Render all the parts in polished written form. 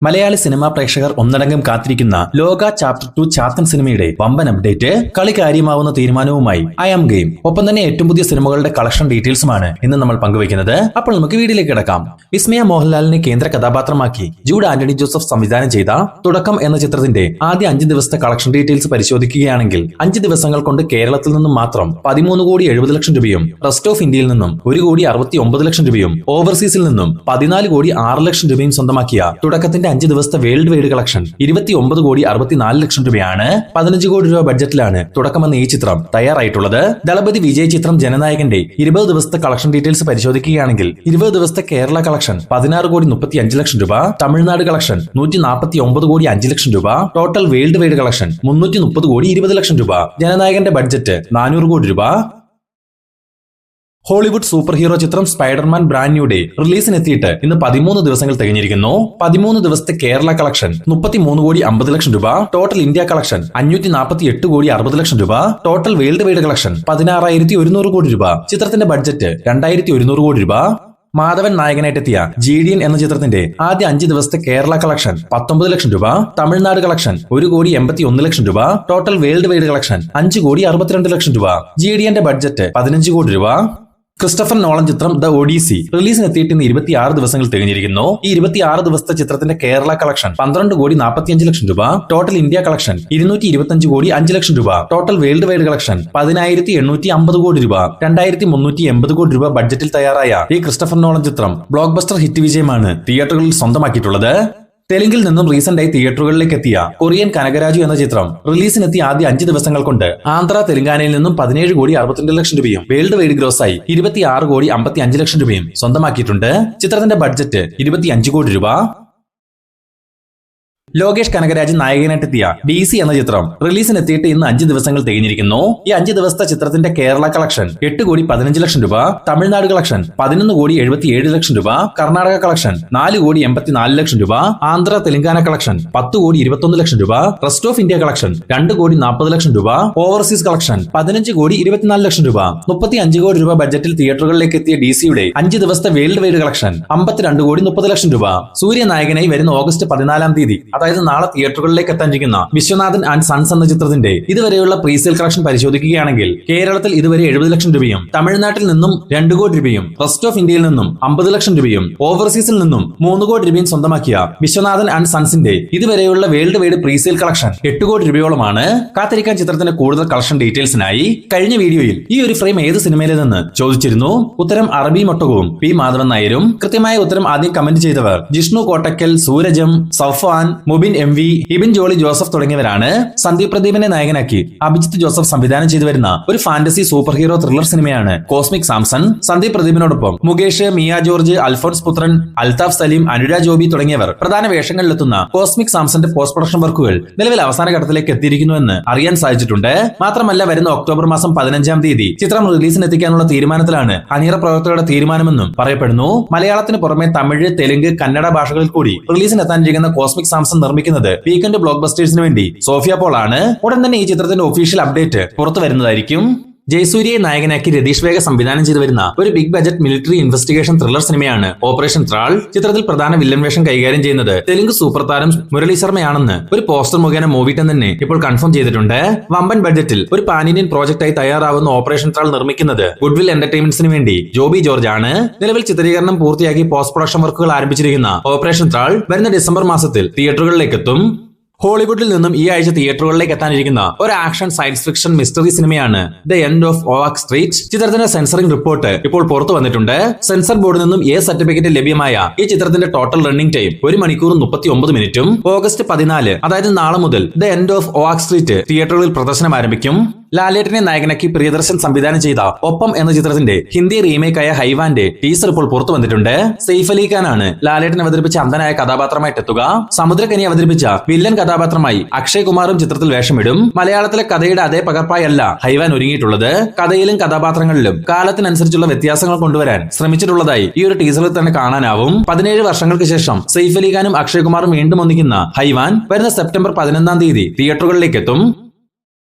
Malayali cinema പ്രേക്ഷകർ ഒന്നടങ്കം കാത്തിരിക്കുന്ന ലോക ചാപ്റ്റർ 2 ചാത്തൻ സിനിമയുടെ വമ്പൻ അപ്ഡേറ്റ്, കളി കാര്യമാവുന്ന തീരുമാനവുമായി ഐ ആം ഗെയിം. ഒപ്പം തന്നെ ഏറ്റവും പുതിയ സിനിമകളുടെ കളക്ഷൻ ഡീറ്റെയിൽസുമാണ് ഇന്ന് നമ്മൾ പങ്കുവയ്ക്കുന്നത്. അപ്പോൾ നമുക്ക് വീഡിയോയിലേക്ക് കിടക്കാം. വിസ്മയ മോഹൻലാലിനെ കേന്ദ്ര കഥാപാത്രമാക്കി ജൂഡ് ആന്റണി ജോസഫ് സംവിധാനം ചെയ്ത തുടക്കം എന്ന ചിത്രത്തിന്റെ ആദ്യ 5 ദിവസത്തെ കളക്ഷൻ ഡീറ്റെയിൽസ് പരിശോധിക്കുകയാണെങ്കിൽ 5 ദിവസങ്ങൾ കൊണ്ട് കേരളത്തിൽ നിന്നും മാത്രം 13,70,00,000 രൂപയും, റെസ്റ്റ് ഓഫ് ഇന്ത്യയിൽ നിന്നും 1,69,00,000 രൂപയും, ഓവർസീസിൽ നിന്നും 14,06,00,000 രൂപയും സ്വന്തമാക്കിയ തുടക്കത്തിന്റെ 5 ദിവസത്തെ വേൾഡ് വൈഡ് കളക്ഷൻ 29,64,00,000 രൂപയാണ്. 15 കോടി രൂപ ബഡ്ജറ്റിലാണ് തുടക്കമെന്ന ഈ ചിത്രം തയ്യാറായിട്ടുള്ളത്. ദളപതി വിജയ് ചിത്രം ജനനായകന്റെ 20 ദിവസത്തെ കളക്ഷൻ ഡീറ്റെയിൽസ് പരിശോധിക്കുകയാണെങ്കിൽ 20 ദിവസത്തെ കേരള കളക്ഷൻ 16,35,00,000 രൂപ, തമിഴ്നാട് കളക്ഷൻ 149,05,00,000 രൂപ, ടോട്ടൽ വേൾഡ് വൈഡ് കളക്ഷൻ 330,20,00,000 രൂപ. ജനനായകന്റെ ബഡ്ജറ്റ് 400 കോടി രൂപ. ഹോളിവുഡ് സൂപ്പർ ഹീറോ ചിത്രം സ്പൈഡർമാൻ ബ്രാൻഡ് ന്യൂ ഡേ റിലീസിനെത്തിയിട്ട് ഇന്ന് 13 ദിവസങ്ങൾ തികഞ്ഞിരിക്കുന്നു. 13 ദിവസത്തെ കേരള കളക്ഷൻ 33,50,00,000 രൂപ, ടോട്ടൽ ഇന്ത്യ കളക്ഷൻ 548,60,00,000 രൂപ, ടോട്ടൽ വേൾഡ് വൈഡ് കളക്ഷൻ 16,100 കോടി രൂപ. ചിത്രത്തിന്റെ ബഡ്ജറ്റ് 2,100 കോടി രൂപ. മാധവൻ നായകനായിട്ടെത്തിയ GDN എന്ന ചിത്രത്തിന്റെ ആദ്യ 5 ദിവസത്തെ കേരള കളക്ഷൻ 19 ലക്ഷം രൂപ, തമിഴ്നാട് കളക്ഷൻ 1,81,00,000 രൂപ, ടോട്ടൽ വേൾഡ് വൈഡ് കളക്ഷൻ 5,62,00,000 രൂപ. GDNന്റെ ബഡ്ജറ്റ് 15 കോടി രൂപ. ക്രിസ്റ്റഫർ നോളൻ ചിത്രം ദ ഒഡീസി റിലീസിനെത്തിയിട്ട് ഇന്ന് 26 ദിവസങ്ങൾ തികഞ്ഞിരിക്കുന്നു. ഈ 26 ദിവസത്തെ ചിത്രത്തിന്റെ കേരള കളക്ഷൻ 12,45,00,000 രൂപ, ടോട്ടൽ ഇന്ത്യ കളക്ഷൻ 225,05,00,000 രൂപ, ടോട്ടൽ വേൾഡ് വൈഡ് കളക്ഷൻ 10,850 കോടി രൂപ. 2,380 കോടി രൂപ ബഡ്ജറ്റിൽ തയ്യാറായ ഈ ക്രിസ്റ്റഫർ നോളൻ ചിത്രം ബ്ലോക്ക് ബസ്റ്റർ ഹിറ്റ് വിജയമാണ് തിയേറ്ററുകളിൽ സ്വന്തമാക്കിയിട്ടുള്ളത്. തെലുങ്കിൽ നിന്നും റീസെന്റായി തിയേറ്ററുകളിലേക്ക് എത്തിയ കൊറിയൻ കനകരാജു എന്ന ചിത്രം റിലീസിനെത്തിയ ആദ്യ 5 ദിവസങ്ങൾ കൊണ്ട് ആന്ധ്ര തെലങ്കാനയിൽ നിന്നും 17,62,00,000 രൂപയും വേൾഡ് വൈഡ് ഗ്രോസായി 26,55,00,000 രൂപയും സ്വന്തമാക്കിയിട്ടുണ്ട്. ചിത്രത്തിന്റെ ബഡ്ജറ്റ് 25 കോടി രൂപ. ലോകേഷ് കനകരാജ് നായകനായിട്ടെത്തിയ DC എന്ന ചിത്രം റിലീസിനെത്തിയിട്ട് ഇന്ന് 5 ദിവസങ്ങൾ തികഞ്ഞിരിക്കുന്നു. ഈ 5 ദിവസത്തെ ചിത്രത്തിന്റെ കേരള കളക്ഷൻ 8,15,00,000 രൂപ, തമിഴ്നാട് കളക്ഷൻ 11,77,00,000 രൂപ, കർണാടക കളക്ഷൻ 4,84,00,000 രൂപ, ആന്ധ്ര തെലങ്കാന കളക്ഷൻ 10,21,00,000 രൂപ, റെസ്റ്റ് ഓഫ് ഇന്ത്യ കളക്ഷൻ 2,40,00,000 രൂപ, ഓവർസീസ് കളക്ഷൻ 15,24,00,000 രൂപ. 35 കോടി രൂപ ബഡ്ജറ്റിൽ തിയേറ്ററുകളിലേക്ക് എത്തിയ DCയുടെ 5 ദിവസത്തെ വേൾഡ് വൈഡ് കളക്ഷൻ 52,30,00,000 രൂപ. സൂര്യ നായകനായി വരുന്ന ഓഗസ്റ്റ് 14-ാം തീയതി, അതായത് നാളെ തിയേറ്ററുകളിലേക്ക് എത്താനിരിക്കുന്ന വിശ്വനാഥൻ ആൻഡ് സൺസ് എന്ന ചിത്രത്തിന്റെ ഇതുവരെയുള്ള പ്രീസെയിൽ കളക്ഷൻ പരിശോധിക്കുകയാണെങ്കിൽ കേരളത്തിൽ ഇതുവരെ 70 ലക്ഷം രൂപയും, തമിഴ്നാട്ടിൽ നിന്നും 2 കോടി രൂപയും, റെസ്റ്റ് ഓഫ് ഇന്ത്യയിൽ നിന്നും 50 ലക്ഷം രൂപയും, ഓവർസീസിൽ നിന്നും 3 കോടി രൂപയും സ്വന്തമാക്കിയ വിശ്വനാഥൻ ആൻഡ് സൺസിന്റെ ഇതുവരെയുള്ള വേൾഡ് വൈഡ് പ്രീസെയിൽ കളക്ഷൻ 8 കോടി രൂപയോളമാണ്. കാത്തിരിക്കാൻ ചിത്രത്തിന്റെ കൂടുതൽ കളക്ഷൻ ഡീറ്റെയിൽസിനായി. കഴിഞ്ഞ വീഡിയോയിൽ ഈ ഒരു ഫ്രെയിം ഏത് സിനിമയിൽ നിന്ന് ചോദിച്ചിരുന്നു. ഉത്തരം അറബി മൊട്ടകവും P മാധവൻ നായരും. കൃത്യമായ ഉത്തരം ആദ്യം കമന്റ് ചെയ്തവർ ജിഷ്ണു കോട്ടക്കൽ, സൂരജം, സൗഫാൻ, മുബിൻ MV, ഇബിൻ ജോളി ജോസഫ് തുടങ്ങിയവരാണ്. സന്ദീപ് പ്രദീപിനെ നായകനാക്കി അഭിജിത്ത് ജോസഫ് സംവിധാനം ചെയ്തു വരുന്ന ഒരു ഫാന്റസി സൂപ്പർ ഹീറോ ത്രില്ലർ സിനിമയാണ് കോസ്മിക് സാംസൺ. സന്ദീപ് പ്രദീപിനോടൊപ്പം മുകേഷ്, മിയ ജോർജ്, അൽഫോൺസ് പുത്രൻ, അൽതാഫ് സലീം, അനുരാ ജോബി തുടങ്ങിയവർ പ്രധാന വേഷങ്ങളിലെത്തുന്ന കോസ്മിക് സാംസന്റെ പോസ്റ്റ് പ്രൊഡക്ഷൻ വർക്കുകൾ നിലവിൽ അവസാന ഘട്ടത്തിലേക്ക് എത്തിയിരിക്കുന്നുവെന്ന് അറിയാൻ സാധിച്ചിട്ടുണ്ട്. മാത്രമല്ല വരുന്ന ഒക്ടോബർ മാസം 15-ാം തീയതി ചിത്രം റിലീസിനെത്തിക്കാനുള്ള തീരുമാനത്തിലാണ് അണിയറ പ്രവർത്തകരുടെ തീരുമാനമെന്നും പറയപ്പെടുന്നു. മലയാളത്തിന് പുറമെ തമിഴ്, തെലുങ്ക്, കന്നഡ ഭാഷകളിൽ കൂടി റിലീസിനെത്താനിരിക്കുന്ന കോസ്മിക് സാംസൺ നിർമ്മിക്കുന്നത് വീക്കെൻഡ് ബ്ലോക്ക് ബസ്റ്റേഴ്സിന് വേണ്ടി സോഫിയ പോൾ ആണ്. ഉടൻ തന്നെ ഈ ചിത്രത്തിന്റെ ഒഫീഷ്യൽ അപ്ഡേറ്റ് പുറത്തു വരുന്നതായിരിക്കും. ജയസൂര്യയെ നായകനാക്കി രതീഷ് വേഗ സംവിധാനം ചെയ്തു വരുന്ന ഒരു big budget military investigation thriller സിനിമയാണ് ഓപ്പറേഷൻ ത്രാൾ. ചിത്രത്തിൽ പ്രധാന വില്ലൻ വേഷം കൈകാര്യം ചെയ്യുന്നത് തെലുങ്ക് സൂപ്പർ താരം മുരളി ശർമ്മയാണെന്ന് ഒരു പോസ്റ്റർ മുഖേന മൂവി ടെൻ തന്നെ ഇപ്പോൾ കൺഫേം ചെയ്തിട്ടുണ്ട്. വമ്പൻ ബഡ്ജറ്റിൽ ഒരു പാൻ ഇന്ത്യൻ പ്രോജക്റ്റായി തയ്യാറാവുന്ന ഓപ്പറേഷൻ ത്രാൾ നിർമ്മിക്കുന്നത് ഗുഡ്വിൽ എന്റർടൈൻമെന്റ്സിന് വേണ്ടി ജോബി ജോർജ് ആണ്. നിലവിൽ ചിത്രീകരണം പൂർത്തിയാക്കി പോസ്റ്റ് പ്രൊഡക്ഷൻ വർക്കുകൾ ആരംഭിച്ചിരിക്കുന്ന ഓപ്പറേഷൻ ത്രാൾ വരുന്ന ഡിസംബർ മാസത്തിൽ തിയേറ്ററുകളിലേക്ക് എത്തും. ഹോളിവുഡിൽ നിന്നും ഈ ആഴ്ച തിയേറ്ററുകളിലേക്ക് എത്താനിരിക്കുന്ന ഒരു ആക്ഷൻ സയൻസ് ഫിക്ഷൻ മിസ്റ്ററി സിനിമയാണ് ദ എൻഡ് ഓഫ് ഓവാക് സ്ട്രീറ്റ്. ചിത്രത്തിന്റെ സെൻസറിംഗ് റിപ്പോർട്ട് ഇപ്പോൾ പുറത്തു വന്നിട്ടുണ്ട്. സെൻസർ ബോർഡിൽ നിന്നും സർട്ടിഫിക്കറ്റ് ലഭ്യമായ ഈ ചിത്രത്തിന്റെ ടോട്ടൽ റണ്ണിംഗ് ടൈം 1 മണിക്കൂറും 39 മിനിറ്റും. ഓഗസ്റ്റ് 14, അതായത് നാളെ മുതൽ ദ എൻഡ് ഓഫ് ഓവാക് സ്ട്രീറ്റ് തിയേറ്ററുകളിൽ പ്രദർശനം ആരംഭിക്കും. ലാലേട്ടനെ നായകനാക്കി പ്രിയദർശൻ സംവിധാനം ചെയ്ത ഒപ്പം എന്ന ചിത്രത്തിന്റെ ഹിന്ദി റീമേക്കായ ഹൈവാന്റെ ടീസർ ഇപ്പോൾ പുറത്തു വന്നിട്ടുണ്ട്. സെയ്ഫ് അലി ഖാനാണ് ലാലേട്ടൻ അവതരിപ്പിച്ച അന്ധനായ കഥാപാത്രമായിട്ടെത്തുക. സമുദ്രകനി അവതരിപ്പിച്ച വില്ലൻ കഥാപാത്രമായി അക്ഷയ് കുമാറും ചിത്രത്തിൽ വേഷമിടും. മലയാളത്തിലെ കഥയുടെ അതേ പകർപ്പായല്ല ഹൈവാൻ ഒരുങ്ങിയിട്ടുള്ളത്. കഥയിലും കഥാപാത്രങ്ങളിലും കാലത്തിനനുസരിച്ചുള്ള വ്യത്യാസങ്ങൾ കൊണ്ടുവരാൻ ശ്രമിച്ചിട്ടുള്ളതായി ഈ ഒരു ടീസറിൽ തന്നെ കാണാനാവും. 17 വർഷങ്ങൾക്ക് ശേഷം സെയ്ഫ് അലി ഖാനും അക്ഷയ് കുമാറും വീണ്ടും ഒന്നിക്കുന്ന ഹൈവാൻ വരുന്ന സെപ്റ്റംബർ 11-ാം തീയതി തിയേറ്ററുകളിലേക്ക് എത്തും.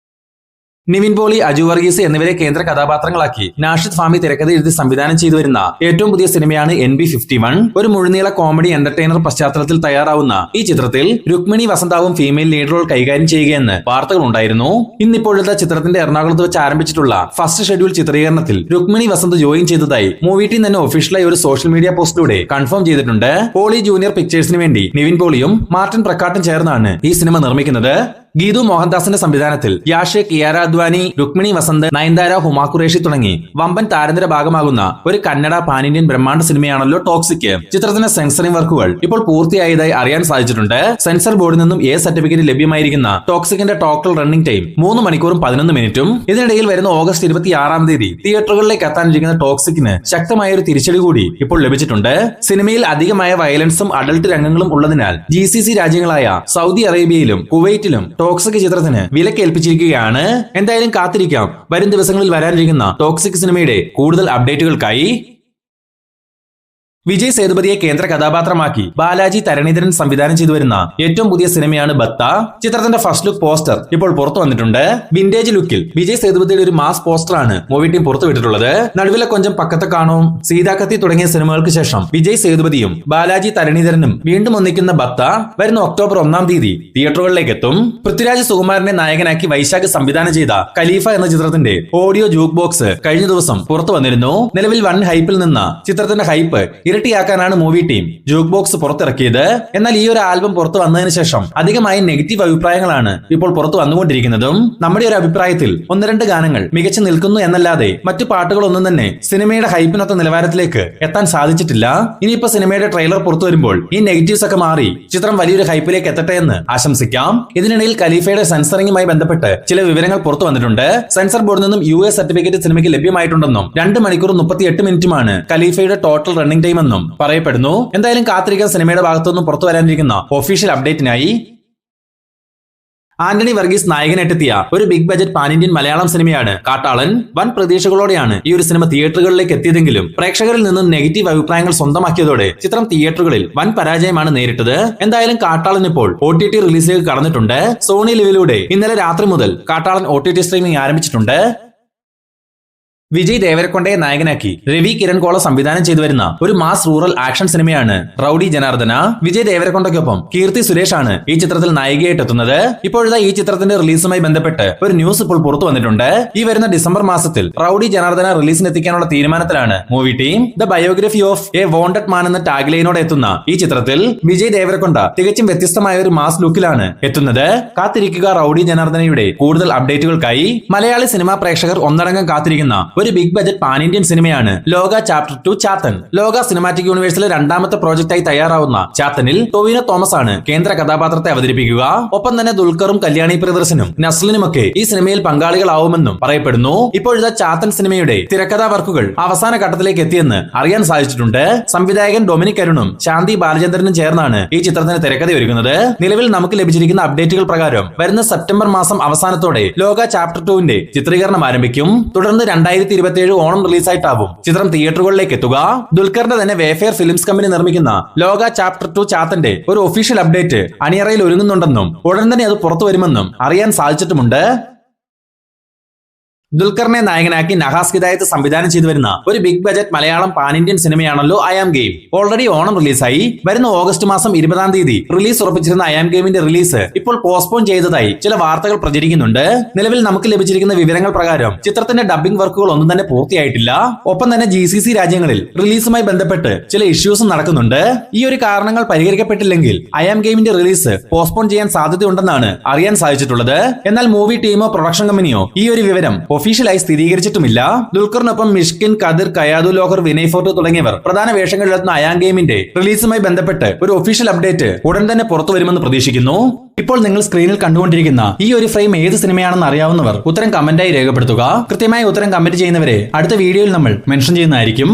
നിവിൻ പോളി, അജു വർഗീസ് എന്നിവരെ കേന്ദ്ര കഥാപാത്രങ്ങളാക്കി നാഷിദ് ഫാമി തിരക്കഥ എഴുതി സംവിധാനം ചെയ്തു വരുന്ന ഏറ്റവും പുതിയ സിനിമയാണ് NB51. ഒരു മുഴുനീള കോമഡി എന്റർടൈനർ പശ്ചാത്തലത്തിൽ തയ്യാറാവുന്ന ഈ ചിത്രത്തിൽ രുക്മിണി വസന്താവും ഫീമെയിൽ ലീഡ് റോൾ കൈകാര്യം ചെയ്യുകയെന്ന് വാർത്തകൾ ഉണ്ടായിരുന്നു. ഇന്നിപ്പോഴത്തെ ചിത്രത്തിന്റെ എറണാകുളത്ത് വെച്ച് ആരംഭിച്ചിട്ടുള്ള ഫസ്റ്റ് ഷെഡ്യൂൾ ചിത്രീകരണത്തിൽ രുക്മിണി വസന്ത് ജോയിൻ ചെയ്തതായി മൂവി ടീം തന്നെ ഒഫീഷ്യലായി ഒരു സോഷ്യൽ മീഡിയ പോസ്റ്റിലൂടെ കൺഫേം ചെയ്തിട്ടുണ്ട്. പോളി ജൂനിയർ പിക്ചേഴ്സിന് വേണ്ടി നിവിൻ പോളിയും മാർട്ടിൻ പ്രക്കാട്ടും ചേർന്നാണ് ഈ സിനിമ നിർമ്മിക്കുന്നത്. ഗീതു മോഹൻദാസിന്റെ സംവിധാനത്തിൽ യാഷ്, കിയാര അദ്വാനി, രുക്മിണി വസന്ത്, നയൻതാര, ഹുമാ ഖുറേഷി തുടങ്ങി വമ്പൻ താരനിര ഭാഗമാകുന്ന ഒരു കന്നഡ പാൻ ഇന്ത്യൻ ബ്രഹ്മാണ്ഡ സിനിമയാണല്ലോ ടോക്സിക്. ചിത്രത്തിന്റെ സെൻസറിംഗ് വർക്കുകൾ ഇപ്പോൾ പൂർത്തിയായതായി അറിയാൻ സാധിച്ചിട്ടുണ്ട്. സെൻസർ ബോർഡിൽ നിന്നും സർട്ടിഫിക്കറ്റ് ലഭ്യമായിരിക്കുന്ന ടോക്സിക്കിന്റെ ടോട്ടൽ റണ്ണിംഗ് ടൈം 3 മണിക്കൂറും 11 മിനിറ്റും. ഇതിനിടയിൽ വരുന്ന ഓഗസ്റ്റ് 26-ാം തീയതി തിയേറ്ററുകളിലേക്ക് എത്താനിരിക്കുന്ന ടോക്സിക്കിന് ശക്തമായ ഒരു തിരിച്ചടി കൂടി ഇപ്പോൾ ലഭിച്ചിട്ടുണ്ട്. സിനിമയിൽ അധികമായ വയലൻസും അഡൽട്ട് രംഗങ്ങളും ഉള്ളതിനാൽ GCC രാജ്യങ്ങളായ സൗദി അറേബ്യയിലും കുവൈറ്റിലും ടോക്സിക് ചിത്രത്തിന് വിലക്കേൽപ്പിച്ചിരിക്കുകയാണ്. എന്തായാലും കാത്തിരിക്കാം വരും ദിവസങ്ങളിൽ വരാനിരിക്കുന്ന ടോക്സിക് സിനിമയുടെ കൂടുതൽ അപ്ഡേറ്റുകൾക്കായി. വിജയ് സേതുപതിയെ കേന്ദ്ര കഥാപാത്രമാക്കി ബാലാജി തരണീധരൻ സംവിധാനം ചെയ്തു വരുന്ന ഏറ്റവും പുതിയ സിനിമയാണ് ബത്ത. ചിത്രത്തിന്റെ ഫസ്റ്റ് ലുക്ക് പോസ്റ്റർ ഇപ്പോൾ പുറത്തു വന്നിട്ടുണ്ട്. വിന്റേജ് ലുക്കിൽ വിജയ് സേതുപതിയുടെ ഒരു മാസ് പോസ്റ്ററാണ് മൂവി ടീം പുറത്തുവിട്ടിട്ടുള്ളത്. നടുവിലെ കൊഞ്ചം പക്കത്തെ കാണും, സീതാകത്തി തുടങ്ങിയ സിനിമകൾക്ക് ശേഷം വിജയ് സേതുപതിയും ബാലാജി തരണീധരനും വീണ്ടും ഒന്നിക്കുന്ന ബത്ത വരുന്ന ഒക്ടോബർ 1-ാം തീയതി തിയേറ്ററുകളിലേക്ക് എത്തും. പൃഥ്വിരാജ് സുകുമാരനെ നായകനാക്കി വൈശാഖ് സംവിധാനം ചെയ്ത ഖലീഫ എന്ന ചിത്രത്തിന്റെ ഓഡിയോ ജൂക്ക് ബോക്സ് കഴിഞ്ഞ ദിവസം പുറത്തു വന്നിരുന്നു. നിലവിൽ വൻ ഹൈപ്പിൽ നിന്ന ചിത്രത്തിന്റെ ഹൈപ്പ് ഇരട്ടിയാക്കാനാണ് മൂവി ടീം ജൂക്ക് ബോക്സ് പുറത്തിറക്കിയത്. എന്നാൽ ഈ ഒരു ആൽബം പുറത്തു വന്നതിന് ശേഷം അധികമായി നെഗറ്റീവ് അഭിപ്രായങ്ങളാണ് ഇപ്പോൾ പുറത്തു വന്നുകൊണ്ടിരിക്കുന്നതും. നമ്മുടെ ഒരു അഭിപ്രായത്തിൽ 1-2 ഗാനങ്ങൾ മികച്ചു നിൽക്കുന്നു എന്നല്ലാതെ മറ്റു പാട്ടുകളൊന്നും തന്നെ സിനിമയുടെ ഹൈപ്പിനൊത്ത നിലവാരത്തിലേക്ക് എത്താൻ സാധിച്ചിട്ടില്ല. ഇനിയിപ്പോ സിനിമയുടെ ട്രെയിലർ പുറത്തു വരുമ്പോൾ ഈ നെഗറ്റീവ്സ് ഒക്കെ മാറി ചിത്രം വലിയൊരു ഹൈപ്പിലേക്ക് എത്തട്ടെ എന്ന് ആശംസിക്കാം. ഇതിനിടയിൽ ഖലീഫയുടെ സെൻസറിംഗുമായി ബന്ധപ്പെട്ട് ചില വിവരങ്ങൾ പുറത്തു വന്നിട്ടുണ്ട്. സെൻസർ ബോർഡിൽ നിന്നും US സർട്ടിഫിക്കറ്റ് സിനിമയ്ക്ക് ലഭ്യമായിട്ടുണ്ടെന്നും 2 മണിക്കൂർ 38 മിനിറ്റുമാണ് ഖലീഫയുടെ ടോട്ടൽ റണ്ണിംഗ് ടൈം എന്നും പറയപ്പെടുന്നു. എന്തായാലും കാത്തിരിക്കാൻ സിനിമയുടെ ഭാഗത്തുനിന്നും പുറത്തു വരാനിരിക്കുന്ന ഒഫീഷ്യൽ അപ്ഡേറ്റിനായി. ആന്റണി വർഗീസ് നായകനായിട്ടെത്തിയ ഒരു big budget pan Indian Malayalam സിനിമയാണ് കാട്ടാളൻ. വൻ പ്രതീക്ഷകളോടെയാണ് ഈ ഒരു സിനിമ തിയേറ്ററുകളിലേക്ക് എത്തിയതെങ്കിലും പ്രേക്ഷകരിൽ നിന്നും നെഗറ്റീവ് അഭിപ്രായങ്ങൾ സ്വന്തമാക്കിയതോടെ ചിത്രം തിയേറ്ററുകളിൽ വൻ പരാജയമാണ് നേരിട്ടത്. എന്തായാലും കാട്ടാളൻ ഇപ്പോൾ OTT റിലീസിലേക്ക് കടന്നിട്ടുണ്ട്. സോണി ലിവിലൂടെ ഇന്നലെ രാത്രി മുതൽ കാട്ടാളൻ OTT സ്ട്രീമിംഗ് ആരംഭിച്ചിട്ടുണ്ട്. വിജയ് ദേവരക്കൊണ്ടയെ നായകനാക്കി രവി കിരൺ കോള സംവിധാനം ചെയ്തു വരുന്ന ഒരു മാസ് റൂറൽ ആക്ഷൻ സിനിമയാണ് റൌഡി ജനാർദ്ദന. വിജയ് ദേവരക്കൊണ്ടയ്ക്കൊപ്പം കീർത്തി സുരേഷ് ആണ് ഈ ചിത്രത്തിൽ നായികയായിട്ട് എത്തുന്നത്. ഇപ്പോഴത്തെ ഈ ചിത്രത്തിന്റെ റിലീസുമായി ബന്ധപ്പെട്ട് ഒരു ന്യൂസ് ഇപ്പോൾ പുറത്തു വന്നിട്ടുണ്ട്. ഈ വരുന്ന ഡിസംബർ മാസത്തിൽ റൌഡി ജനാർദ്ദന റിലീസിന് എത്തിക്കാനുള്ള തീരുമാനത്തിലാണ് movie team. The biography of a wanted man എന്ന ടാഗ്ലൈനോടെ എത്തുന്ന ഈ ചിത്രത്തിൽ വിജയ് ദേവരക്കൊണ്ട തികച്ചും വ്യത്യസ്തമായ ഒരു മാസ് ലുക്കിലാണ് എത്തുന്നത്. കാത്തിരിക്കുക റൌഡി ജനാർദ്ദനയുടെ കൂടുതൽ അപ്ഡേറ്റുകൾക്കായി. മലയാളി സിനിമാ പ്രേക്ഷകർ ഒന്നടങ്കം കാത്തിരിക്കുന്ന ഒരു ബിഗ് ബജറ്റ് പാൻ ഇന്ത്യൻ സിനിമയാണ് ലോക ചാപ്റ്റർ 2 ചാത്തൻ. ലോക സിനിമാറ്റിക് യൂണിവേഴ്സിലെ രണ്ടാമത്തെ പ്രോജക്റ്റായി തയ്യാറാവുന്ന ചാത്തനിൽ ടൊവിനോ തോമസ് ആണ് കേന്ദ്ര കഥാപാത്രത്തെ അവതരിപ്പിക്കുക. ഒപ്പം തന്നെ ദുൽഖറും കല്യാണി പ്രിയദർശനും നസ്ലിനുമൊക്കെ ഈ സിനിമയിൽ പങ്കാളികളാവുമെന്നും പറയപ്പെടുന്നു. ഇപ്പോഴത്തെ ചാത്തൻ സിനിമയുടെ തിരക്കഥാ വർക്കുകൾ അവസാന ഘട്ടത്തിലേക്ക് എത്തിയെന്ന് അറിയാൻ സാധിച്ചിട്ടുണ്ട്. സംവിധായകൻ ഡൊമിനിക് അരുണും ശാന്തി ബാലചന്ദ്രനും ചേർന്നാണ് ഈ ചിത്രത്തിന് തിരക്കഥ ഒരുക്കുന്നത്. നിലവിൽ നമുക്ക് ലഭിച്ചിരിക്കുന്ന അപ്ഡേറ്റുകൾ പ്രകാരം വരുന്ന സെപ്റ്റംബർ മാസം അവസാനത്തോടെ ലോക ചാപ്റ്റർ 2 ചിത്രീകരണം ആരംഭിക്കും. തുടർന്ന് 2027 ഓണം റിലീസായിട്ടാവും ചിത്രം തിയേറ്ററുകളിലേക്ക് എത്തുക. ദുൽഖറിന്റെ തന്നെ വേഫെയർ ഫിലിംസ് കമ്പനി നിർമ്മിക്കുന്ന ലോക ചാപ്റ്റർ 2 ചാത്തന്റെ ഒരു ഒഫീഷ്യൽ അപ്ഡേറ്റ് അണിയറയിൽ ഒരുങ്ങുന്നുണ്ടെന്നും ഉടൻ തന്നെ അത് പുറത്തു വരുമെന്നും അറിയാൻ സാധിച്ചിട്ടുമുണ്ട്. ദുൽഖറിനെ നായകനാക്കി നഹാസ് ഹിദായത്ത് സംവിധാനം ചെയ്തു വരുന്ന ഒരു big budget Malayalam pan Indian സിനിമയാണല്ലോ I am game. Already Onam റിലീസായി. വരുന്ന ഓഗസ്റ്റ് മാസം 20-ാം തീയതി റിലീസ് ഉറപ്പിച്ചിരുന്ന ഐ ആം ഗെയിമിന്റെ റിലീസ് ഇപ്പോൾ പോസ്റ്റ്പോൺ ചെയ്തതായി ചില വാർത്തകൾ പ്രചരിക്കുന്നുണ്ട്. നിലവിൽ നമുക്ക് ലഭിച്ചിരിക്കുന്ന വിവരങ്ങൾ പ്രകാരം ചിത്രത്തിന്റെ ഡബ്ബിംഗ് വർക്കുകൾ ഒന്നും തന്നെ പൂർത്തിയായിട്ടില്ല. ഒപ്പം തന്നെ GCC രാജ്യങ്ങളിൽ റിലീസുമായി ബന്ധപ്പെട്ട് ചില ഇഷ്യൂസും നടക്കുന്നുണ്ട്. ഈ ഒരു കാരണങ്ങൾ പരിഹരിക്കപ്പെട്ടില്ലെങ്കിൽ ഐ ആം ഗെയിമിന്റെ റിലീസ് പോസ്റ്റ്പോൺ ചെയ്യാൻ സാധ്യതയുണ്ടെന്നാണ് അറിയാൻ സാധിച്ചിട്ടുള്ളത്. എന്നാൽ മൂവി ടീമോ പ്രൊഡക്ഷൻ കമ്പനിയോ ഈ ഒരു വിവരം ഒഫീഷ്യലായി സ്ഥിരീകരിച്ചിട്ടുമില്ല. ദുൽഖറിനൊപ്പം മിഷ്കിൻ, കദിർ, കയാദു ലോഹർ, വിനയ് ഫോർട്ട് തുടങ്ങിയവർ പ്രധാന വേഷങ്ങളിലെത്തുന്ന ഐ ആം ഗെയിമിന്റെ റിലീസുമായി ബന്ധപ്പെട്ട് ഒരു ഒഫീഷ്യൽ അപ്ഡേറ്റ് ഉടൻ തന്നെ പുറത്തു വരുമെന്ന് പ്രതീക്ഷിക്കുന്നു. ഇപ്പോൾ നിങ്ങൾ സ്ക്രീനിൽ കണ്ടുകൊണ്ടിരിക്കുന്ന ഈ ഒരു ഫ്രെയിം ഏത് സിനിമയാണെന്ന് അറിയാവുന്നവർ ഉത്തരം കമന്റായി രേഖപ്പെടുത്തുക. കൃത്യമായ ഉത്തരം കമന്റ് ചെയ്യുന്നവരെ അടുത്ത വീഡിയോയിൽ നമ്മൾ മെൻഷൻ ചെയ്യുന്നതായിരിക്കും.